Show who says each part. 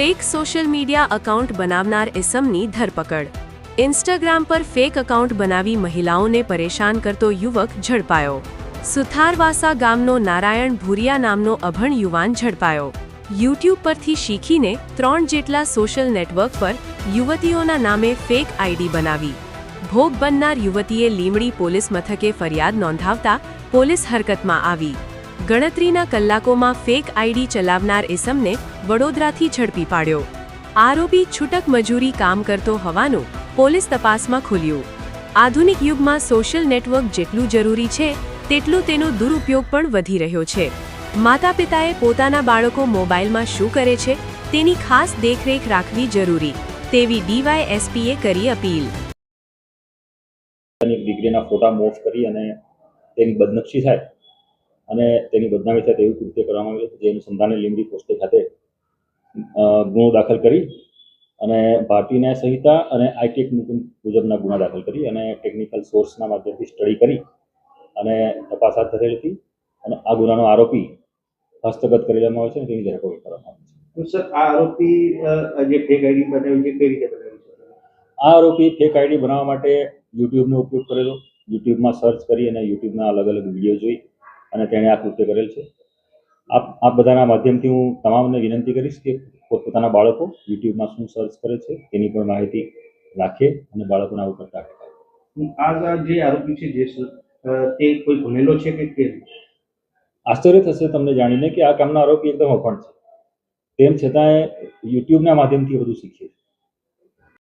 Speaker 1: Fake social media account બનાવનાર ઇસમની ધરપકડ। Instagram પર ફેક એકાઉન્ટ બનાવી મહિલાઓને પરેશાન કરતો યુવક ઝડપાયો। સુથારવાસા ગામનો નારાયણ ભુરિયા નામનો અભણ યુવાન ઝડપાયો। યુટ્યુબ પરથી શીખીને 3 જેટલા સોશિયલ નેટવર્ક પર યુવતીઓના નામે ફેક આઈડી બનાવી ભોગ બનનાર યુવતીએ લીંબડી પોલીસ મથકે ફરિયાદ નોંધાવતા પોલીસ હરકતમાં આવી। ગણતરીના કલાકોમાં ફેક આઈડી ચલાવનાર ઇસમને વડોદરાથી ઝડપી પાડ્યો। આરોપી છૂટક મજૂરી કામ કરતો હોવાનું પોલીસ તપાસમાં ખુલ્યું। આધુનિક યુગમાં સોશિયલ નેટવર્ક જેટલું જરૂરી છે તેટલું તેનો દુરુપયોગ પણ વધી રહ્યો છે। માતાપિતાએ પોતાના બાળકો મોબાઈલમાં શું કરે છે તેની ખાસ દેખરેખ રાખવી જરૂરી તેવી ડીવાયએસપીએ કરી અપીલ।
Speaker 2: દીકરીના ફોટા મોફ કરી અને તેની બદનક્ષી થાય અને તેની બદનામી થાય તેવું કૃત્ય કરવામાં આવ્યું, જે અનુસંધાને લીંબડી પોસ્ટે ખાતે ગુનો દાખલ કરી અને ભારતીય ન્યાય સંહિતા અને આઈટી એક્ટ મુજબના ગુના દાખલ કરી અને ટેકનિકલ સોર્સના માધ્યમથી સ્ટડી કરી અને તપાસ હાથ ધરેલી હતી અને આ ગુનાનો આરોપી હસ્તગત કરી લેવામાં આવે છે અને તેની ધરપકડ કરવામાં આવે છે।
Speaker 3: સર, આ આરોપી જે ફેક આઈડી બનાવી છે કઈ રીતે બનાવી છે?
Speaker 2: આ આરોપી ફેક આઈડી બનાવવા માટે યુટ્યુબનો ઉપયોગ કરેલો। યુટ્યુબમાં સર્ચ કરી અને યુટ્યુબના અલગ અલગ વિડીયો જોઈ અને તેણે આ કૃત્ય કરેલ છે। આપ બધાના માધ્યમથી હું તમામને વિનંતી કરીશ કે પોતાના બાળકો યુટ્યુબમાં શું સર્ચ કરે છે તેની પણ માહિતી રાખે અને બાળકોના ઉપર ટાળે।
Speaker 3: આ જે આરોપી છે જે તે કોઈ ભણેલો છે કે કેમ?
Speaker 2: આશ્ચર્ય થશે તમને જાણીને કે આ કામનો આરોપી એકદમ અભણ છે, તેમ છતાં યુટ્યુબના માધ્યમથી બધું શીખે છે।